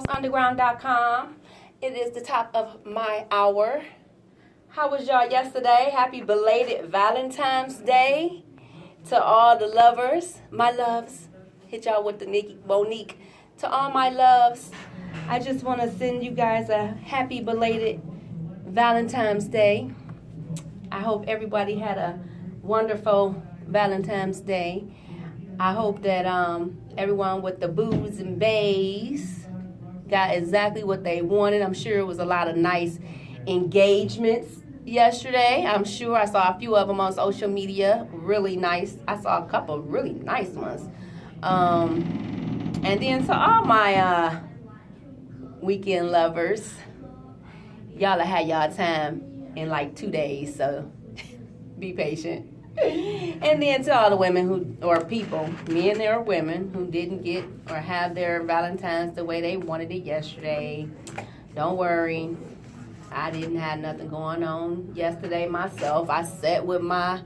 Underground.com. It is the top of my hour. How was y'all yesterday? Happy belated Valentine's Day to all the lovers. My loves. Hit y'all with the Nikki Monique. To all my loves, I just want to send you guys a happy belated Valentine's Day. I hope everybody had a wonderful Valentine's Day. I hope that everyone with the boos and bays got exactly what they wanted. I'm sure it was a lot of nice engagements yesterday. I'm sure I saw a few of them on social media. Really nice. I saw a couple really nice ones. And then to all my weekend lovers, y'all have had y'all time in like 2 days, so be patient. And then to all the women who, or people, men or women, who didn't get or have their Valentine's the way they wanted it yesterday, don't worry. I didn't have nothing going on yesterday myself. I sat with my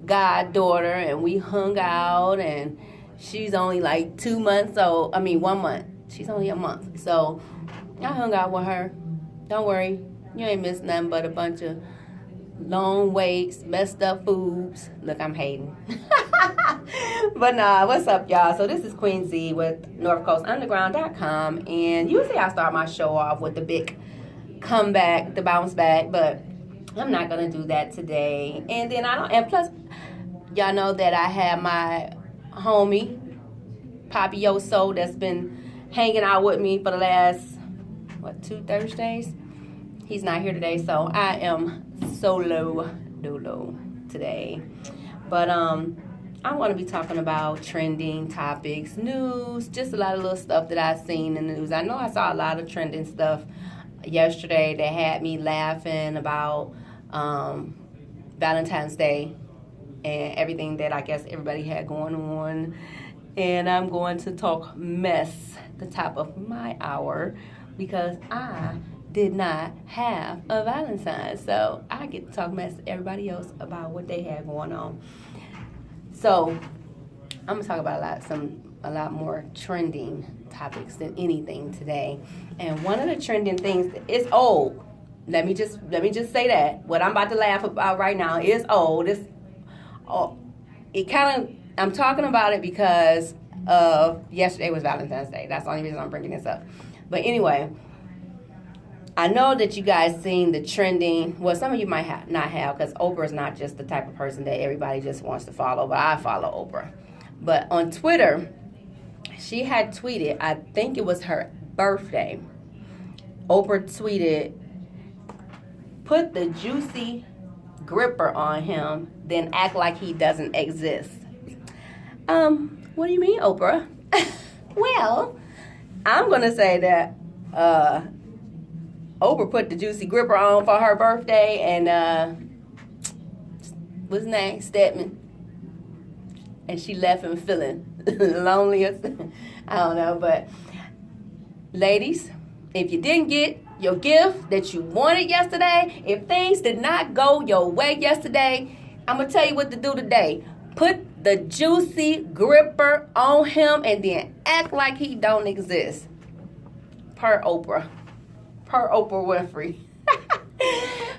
goddaughter and we hung out, and she's only like 2 months old. 1 month. She's only a month. So I hung out with her. Don't worry. You ain't missed nothing but a bunch of long waits, messed up foods. Look, I'm hating. But nah, what's up, y'all? So this is Queen Z with NorthCoastUnderground.com, and usually I start my show off with the big comeback, the bounce back, but I'm not gonna do that today. And then and plus, y'all know that I have my homie Poppy Yoso that's been hanging out with me for the last 2 Thursdays. He's not here today, so I am solo dolo today. But I'm going to be talking about trending topics, news, just a lot of little stuff that I've seen in the news. I know I saw a lot of trending stuff yesterday that had me laughing about Valentine's Day and everything that I guess everybody had going on. And I'm going to talk mess the top of my hour because I did not have a Valentine, so I get to talk mess to everybody else about what they had going on. So I'm gonna talk about a lot more trending topics than anything today. And one of the trending things is old. Let me just say that what I'm about to laugh about right now is old. I'm talking about it because of yesterday was Valentine's Day. That's the only reason I'm bringing this up. But anyway, I know that you guys seen the trending. Well, some of you might not have, because Oprah is not just the type of person that everybody just wants to follow, but I follow Oprah. But on Twitter, she had tweeted, I think it was her birthday. Oprah tweeted, "Put the juicy gripper on him, then act like he doesn't exist." What do you mean, Oprah? Well, I'm going to say that Oprah put the juicy gripper on for her birthday, and what's his name? Stedman. And she left him feeling loneliest. I don't know, but ladies, if you didn't get your gift that you wanted yesterday, if things did not go your way yesterday, I'm going to tell you what to do today. Put the juicy gripper on him and then act like he don't exist. Per Oprah Winfrey.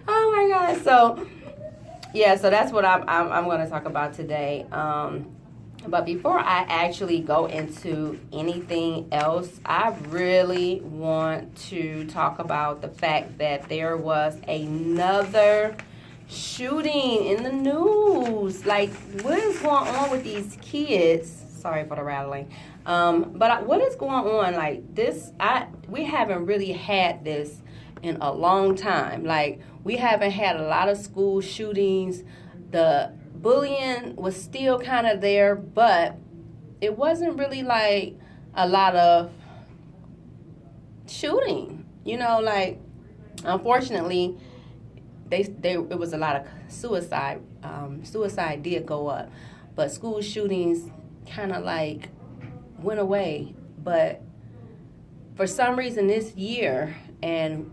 Oh my God. So yeah, so that's what I'm going to talk about today. But before I actually go into anything else, I really want to talk about the fact that there was another shooting in the news. Like, what is going on with these kids? Sorry for the rattling. But what is going on? Like this, we haven't really had this in a long time. Like, we haven't had a lot of school shootings. The bullying was still kind of there, but it wasn't really like a lot of shooting. Like, unfortunately, it was a lot of suicide. Suicide did go up, but school shootings kind of like went away. But for some reason this year, and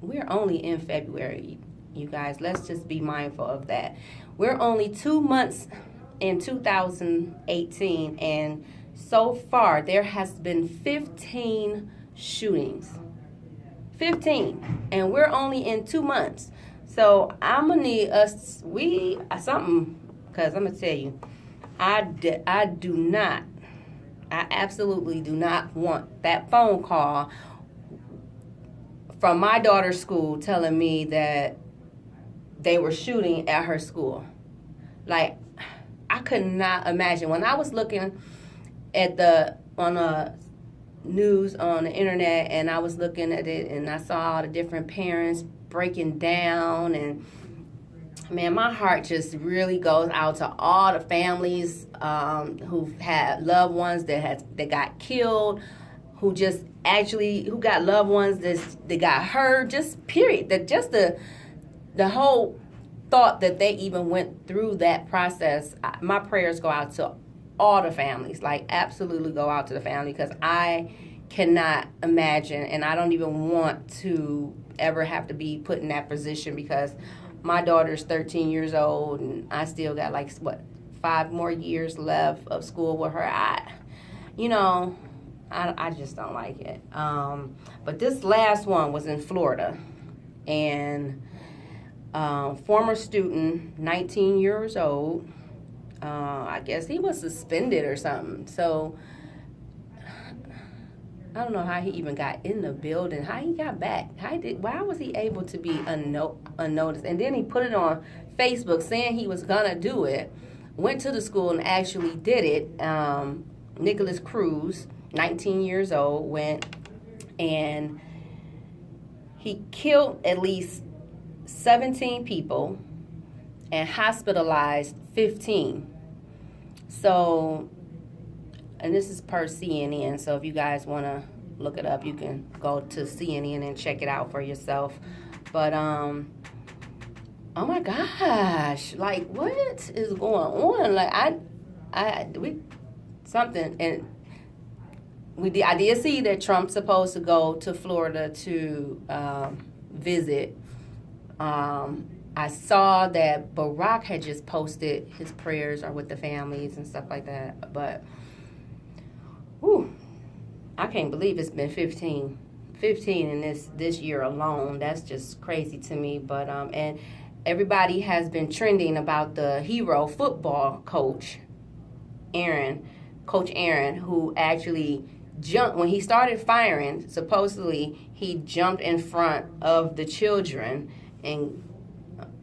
we're only in February, you guys, let's just be mindful of that. We're only 2 months in 2018, and so far there has been 15 shootings. 15. And we're only in 2 months. So I'm going to need us, something, because I'm going to tell you, I absolutely do not want that phone call from my daughter's school telling me that they were shooting at her school. Like, I could not imagine. When I was looking at on the news on the internet, and I was looking at it, and I saw all the different parents breaking down, and man, my heart just really goes out to all the families who've had loved ones that got killed, who got loved ones that got hurt. Just period. The whole thought that they even went through that process. My prayers go out to all the families. Like, absolutely go out to the family, because I cannot imagine, and I don't even want to ever have to be put in that position, because my daughter's 13 years old, and I still got 5 more years left of school with her. I just don't like it. But this last one was in Florida, and former student, 19 years old, I guess he was suspended or something. So I don't know how he even got in the building, how he got back. Why was he able to be unnoticed? And then he put it on Facebook saying he was going to do it, went to the school and actually did it. Nicholas Cruz, 19 years old, went and he killed at least 17 people and hospitalized 15. So, and this is per CNN, so if you guys want to look it up, you can go to CNN and check it out for yourself. But, oh my gosh, like, what is going on? Like, I did see that Trump's supposed to go to Florida to visit. I saw that Barack had just posted his prayers are with the families and stuff like that. But, whew, I can't believe it's been 15 in this year alone. That's just crazy to me. But and everybody has been trending about the hero football coach, Coach Aaron, who actually jumped when he started firing. Supposedly, he jumped in front of the children, and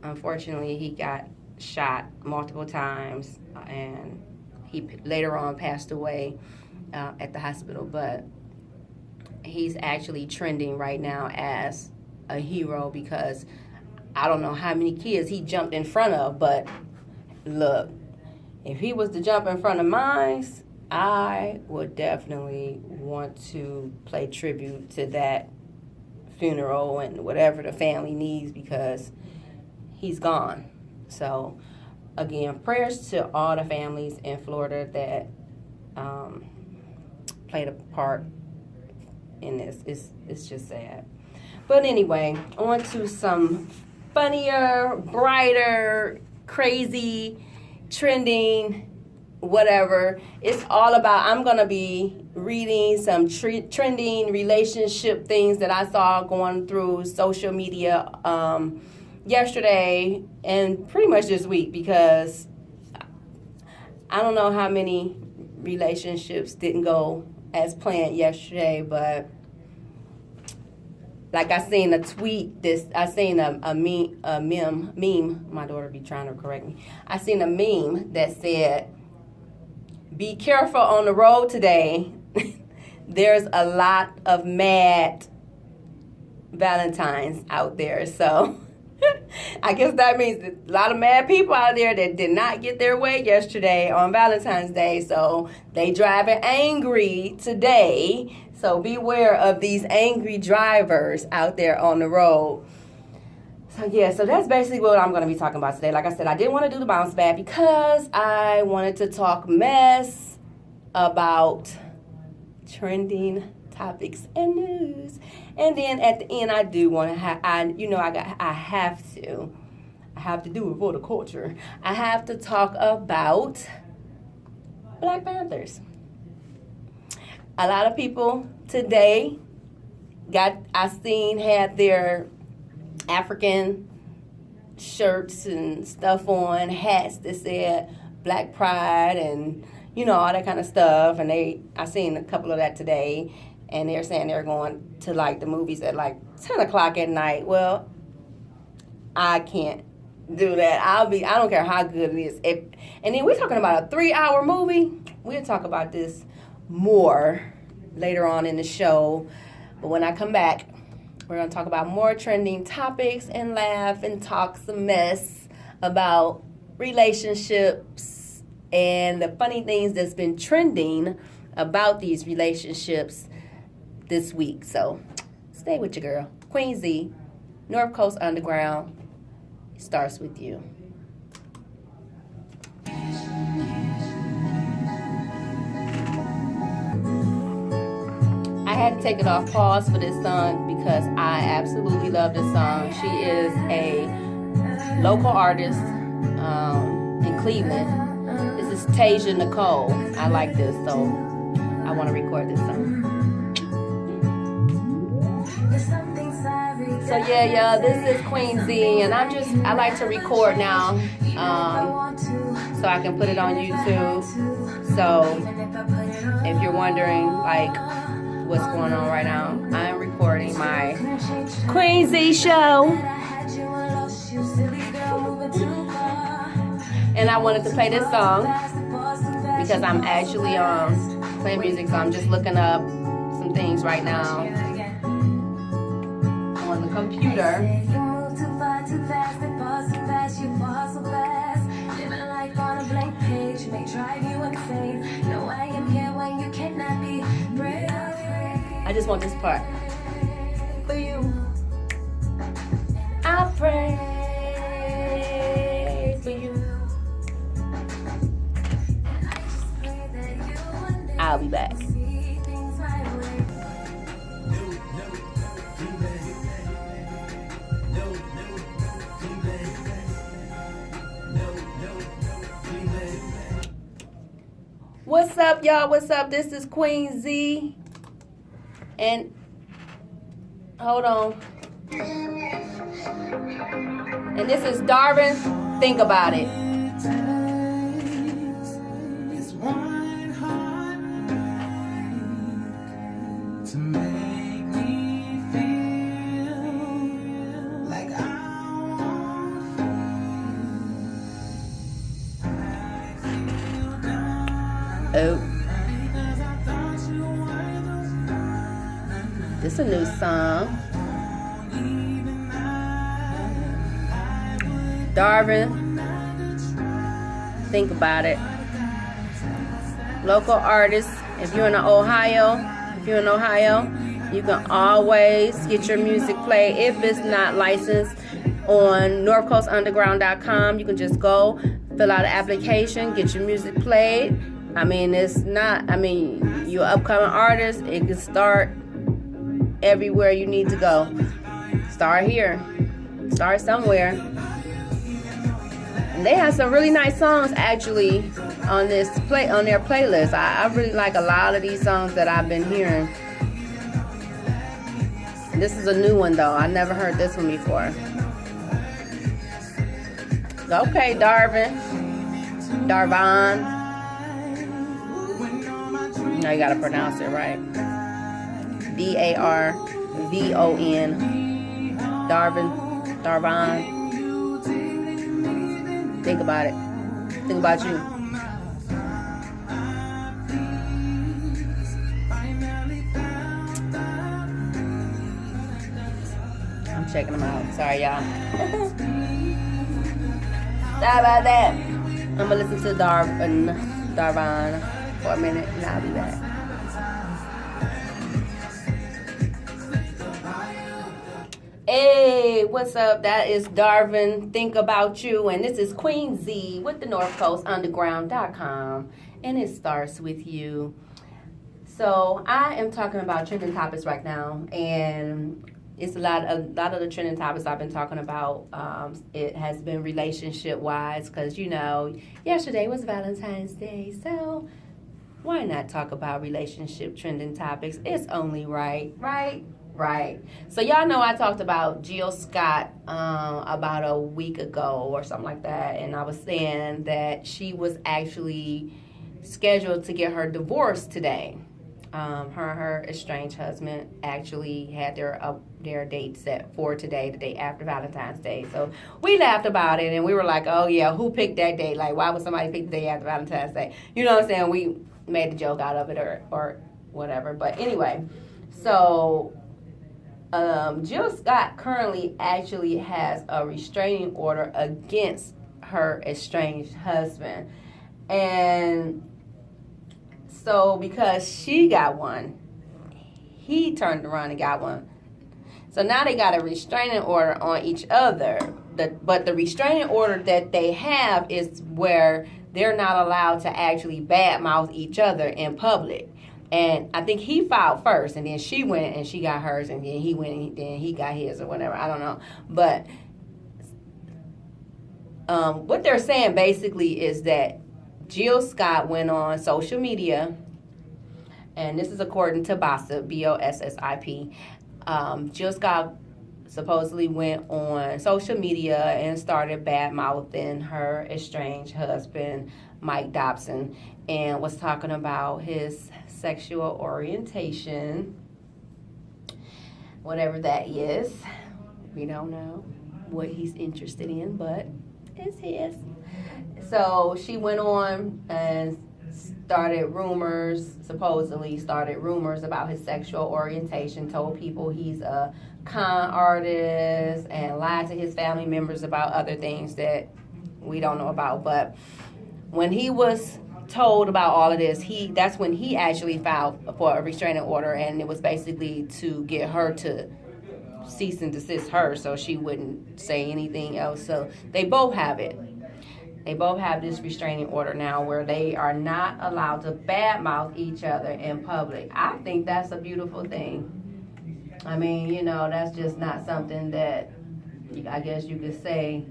unfortunately, he got shot multiple times, and he later on passed away at the hospital. But he's actually trending right now as a hero, because I don't know how many kids he jumped in front of, but look, if he was to jump in front of mine, I would definitely want to play tribute to that funeral and whatever the family needs, because he's gone. So, again, prayers to all the families in Florida that played a part in this. It's just sad. But anyway, on to some funnier, brighter, crazy, trending, whatever. It's all about, I'm going to be reading some trending relationship things that I saw going through social media yesterday and pretty much this week, because I don't know how many relationships didn't go as planned yesterday, but like I seen a tweet, I seen a meme, my daughter be trying to correct me. I seen a meme that said, be careful on the road today. There's a lot of mad Valentines out there. So I guess that means that a lot of mad people out there that did not get their way yesterday on Valentine's Day. So they driving angry today. So beware of these angry drivers out there on the road. So yeah, so that's basically what I'm going to be talking about today. Like I said, I didn't want to do the bounce back because I wanted to talk mess about trending topics and news. And then at the end, I do want to I have to do it for the culture. I have to talk about Black Panthers. A lot of people today I seen had their African shirts and stuff on, hats that said Black Pride and all that kind of stuff. And I seen a couple of that today, and they're saying they're going to like the movies at like 10 o'clock at night. Well, I can't do that. I don't care how good it is. And then we're talking about a 3-hour movie. We'll talk about this more later on in the show. But when I come back, we're going to talk about more trending topics and laugh and talk some mess about relationships and the funny things that's been trending about these relationships this week. So stay with your girl. Queen Z, North Coast Underground, starts with you. I had to take it off pause for this song because I absolutely love this song. She is a local artist in Cleveland. This is Tasia Nicole. I like this, so I want to record this song. So yeah, y'all, this is Queen Z, and I like to record now so I can put it on YouTube. So if you're wondering, like, what's going on right now, I'm recording my Queen Z show. And I wanted to play this song because I'm actually playing music, so I'm just looking up some things right now on the computer. I just want this part. For you, I pray for you. I'll be back. What's up, y'all? What's up? This is Queen Z. And hold on. And this is Darvin. Think about it. Oh. This is a new song. Darvin, think about it. Local artists. If you're in Ohio, you can always get your music played. If it's not licensed on northcoastunderground.com, you can just go fill out an application, get your music played. You're an upcoming artist. It can start everywhere you need to go. Start here. Start somewhere. And they have some really nice songs actually on their playlist. I really like a lot of these songs that I've been hearing. This is a new one though. I never heard this one before. Okay, Darvin. Now you gotta pronounce it right. Darvon. Darvon. Think about it. Think about you. I'm checking them out. Sorry, y'all. Sorry about that. I'm gonna listen to Darvon for a minute, and I'll be back. Hey, what's up? That is Darvin. Think about you, and this is Queen Z with the NorthCoastUnderground.com, and it starts with you. So I am talking about trending topics right now, and it's a lot of the trending topics I've been talking about. It has been relationship-wise, because yesterday was Valentine's Day, so why not talk about relationship trending topics? It's only right? Right. So y'all know I talked about Jill Scott about a week ago or something like that, and I was saying that she was actually scheduled to get her divorce today. Her and her estranged husband actually had their date set for today, the day after Valentine's Day. So we laughed about it, and we were like, "Oh yeah, who picked that date? Like, why would somebody pick the day after Valentine's Day?" You know what I'm saying? We made a joke out of it or whatever. But anyway, so. Jill Scott currently actually has a restraining order against her estranged husband. And so because she got one, he turned around and got one. So now they got a restraining order on each other. But the restraining order that they have is where they're not allowed to actually badmouth each other in public. And I think he filed first, and then she went and she got hers, and then he went and then he got his or whatever. I don't know. But what they're saying basically is that Jill Scott went on social media, and this is according to Bossip, Bossip. Jill Scott supposedly went on social media and started bad-mouthing her estranged husband, Mike Dobson, and was talking about his sexual orientation, whatever that is. We don't know what he's interested in, but it's his. So she went on and supposedly started rumors about his sexual orientation, told people he's a con artist, and lied to his family members about other things that we don't know about. But when he was told about all of this, that's when he actually filed for a restraining order, and it was basically to get her to cease and desist her so she wouldn't say anything else. So they both have it. They both have this restraining order now where they are not allowed to badmouth each other in public. I think that's a beautiful thing. I mean, you know, that's just not something that I guess you could say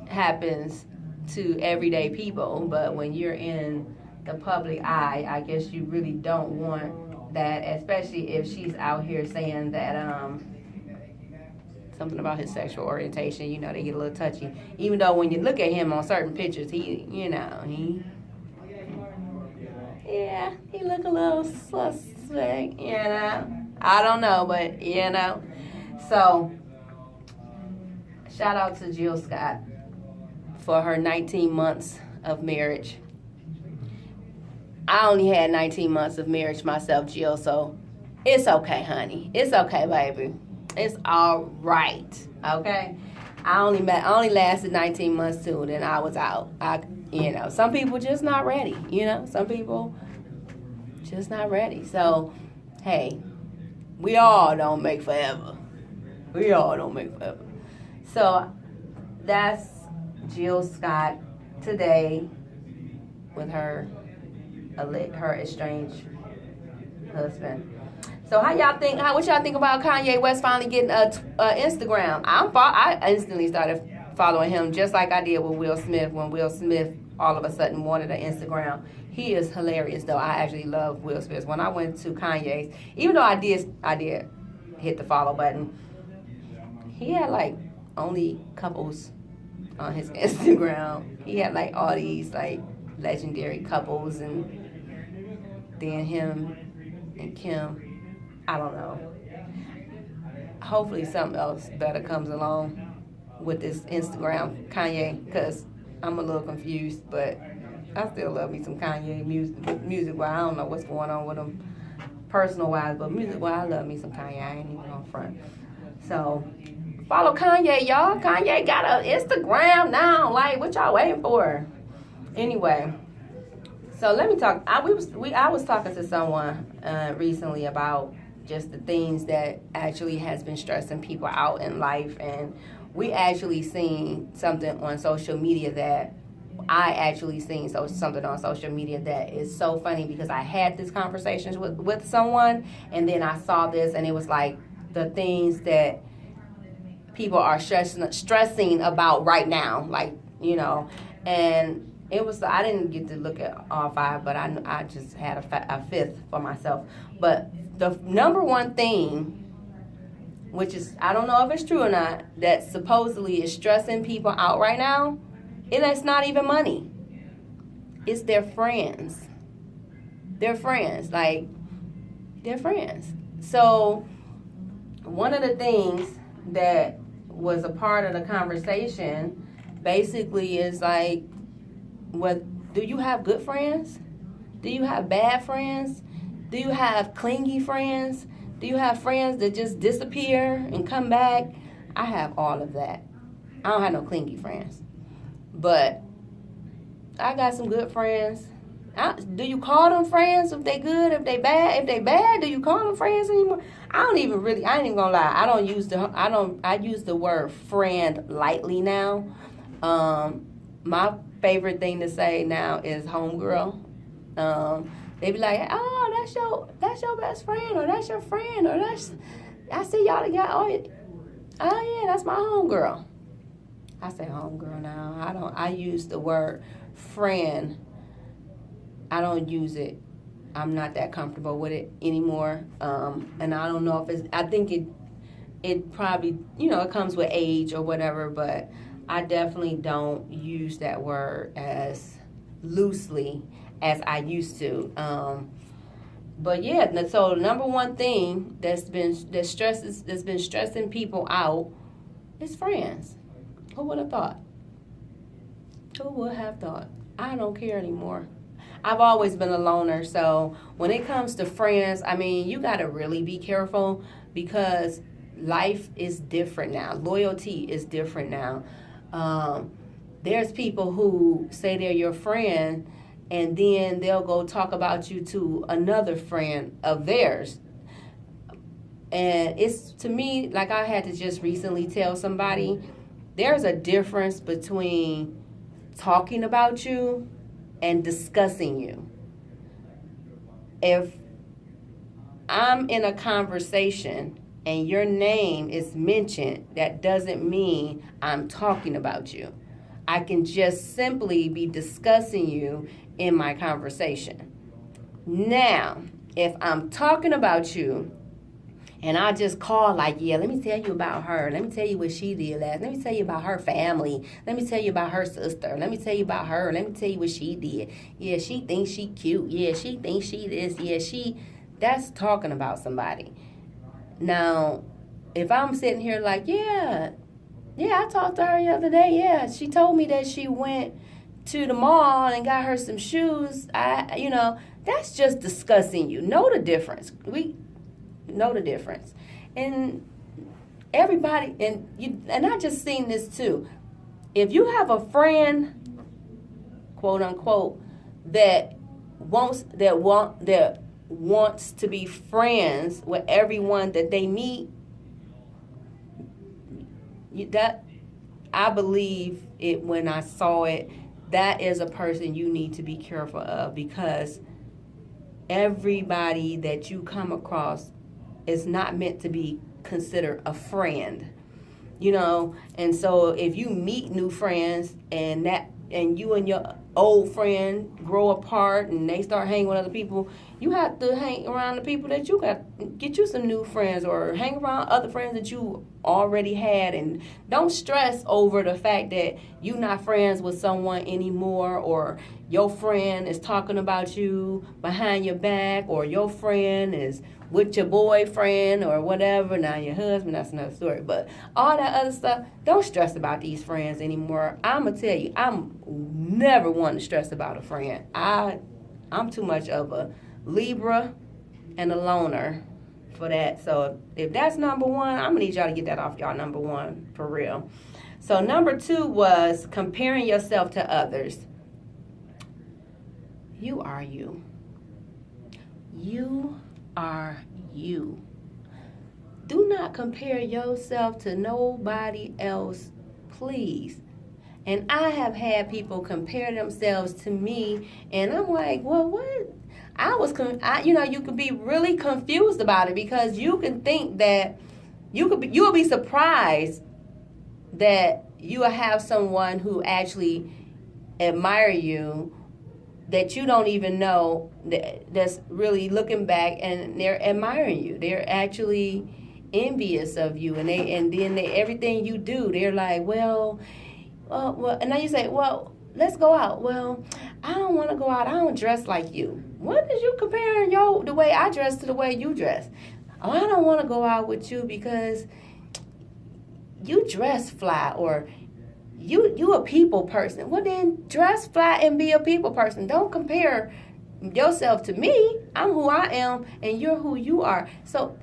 happens to everyday people, but when you're in the public eye, I guess you really don't want that, especially if she's out here saying that something about his sexual orientation. You know, they get a little touchy. Even though when you look at him on certain pictures, he look a little suspect, you know. I don't know, but, you know. So, shout out to Jill Scott for her 19 months of marriage. I only had 19 months of marriage myself, Jill, so it's okay, honey. It's okay, baby. It's all right, okay? I only lasted 19 months too, then I was out. Some people just not ready, you know? Some people just not ready. So, hey, we all don't make forever. We all don't make forever. So, that's Jill Scott today with her estranged husband. So what y'all think about Kanye West finally getting a Instagram? I instantly started following him just like I did with Will Smith when Will Smith all of a sudden wanted an Instagram. He is hilarious though. I actually love Will Smith. When I went to Kanye's, even though I did hit the follow button, he had like only couples on his Instagram. He had like all these like legendary couples, and then him and Kim. I don't know. Hopefully something else better comes along with this Instagram Kanye, because I'm a little confused, but I still love me some Kanye music. Well, I don't know what's going on with him personal wise, but music wise, I love me some Kanye. I ain't even on front. So follow Kanye, y'all. Kanye got an Instagram now. Like, what y'all waiting for? Anyway, so let me talk. I was talking to someone recently about just the things that actually has been stressing people out in life, and we actually seen something on social media that I actually seen something on social media that is so funny, because I had this conversation with someone, and then I saw this, and it was like the things that people are stressing about right now, like, you know, and it was, I didn't get to look at all five, but I just had a fifth for myself. But the number one thing, which is, I don't know if it's true or not, that supposedly is stressing people out right now, and it's not even money. It's their friends. Their friends. Like, they're friends. So, one of the things that was a part of the conversation basically is like, do you have good friends? Do you have bad friends? Do you have clingy friends? Do you have friends that just disappear and come back? I have all of that. I don't have no clingy friends. But I got some good friends. Do you call them friends if they good, if they bad? If they bad, do you call them friends anymore? I ain't even gonna lie. I use the word friend lightly now. My favorite thing to say now is homegirl. They be like, oh, that's your best friend, or that's your friend, or I see y'all together. Oh yeah, that's my homegirl. I say homegirl now. I use the word friend. I don't use it. I'm not that comfortable with it anymore. And I don't know if I think it probably, it comes with age or whatever, but I definitely don't use that word as loosely as I used to. But yeah, so the number one thing that's been stressing people out is friends. Who would have thought? Who would have thought? I don't care anymore. I've always been a loner, so when it comes to friends, I mean, you got to really be careful because life is different now. Loyalty is different now. There's people who say they're your friend, and then they'll go talk about you to another friend of theirs. And it's, to me, like I had to just recently tell somebody, there's a difference between talking about you and discussing you. If I'm in a conversation and your name is mentioned, that doesn't mean I'm talking about you. I can just simply be discussing you in my conversation. Now, if I'm talking about you and I just call like, yeah, let me tell you about her. Let me tell you what she did last. Let me tell you about her family. Let me tell you about her sister. Let me tell you about her. Let me tell you what she did. Yeah, she thinks she cute. Yeah, she thinks she this. Yeah, that's talking about somebody. Now, if I'm sitting here like, yeah, I talked to her the other day. Yeah, she told me that she went to the mall and got her some shoes. That's just discussing you. Know the difference. We know the difference. And everybody, and I just seen this too. If you have a friend, quote unquote, that wants to be friends with everyone that they meet, that, I believe it when I saw it, that is a person you need to be careful of, because everybody that you come across is not meant to be considered a friend, and so if you meet new friends and you and your old friend grow apart and they start hanging with other people, you have to hang around the people that you got, get you some new friends, or hang around other friends that you already had, and don't stress over the fact that you're not friends with someone anymore, or your friend is talking about you behind your back, or your friend is with your boyfriend or whatever, now your husband, that's another story, but all that other stuff, don't stress about these friends anymore. I'm going to tell you, I'm never one to stress about a friend. I'm too much of a Libra and a loner for that. So if that's number one, I'm going to need y'all to get that off y'all number one, for real. So number two was comparing yourself to others. You are you. You are you. Do not compare yourself to nobody else, please. And I have had people compare themselves to me, and I'm like, well, what? You could be really confused about it, because you can think that you'll be surprised that you will have someone who actually admire you that you don't even know that's really looking back and they're admiring you. They're actually envious of you, and then everything you do, they're like, well, and now you say, well, let's go out. Well, I don't want to go out. I don't dress like you. What is you comparing the way I dress to the way you dress? Oh, I don't want to go out with you because you dress fly, or you a people person. Well, then dress fly and be a people person. Don't compare yourself to me. I'm who I am and you're who you are. So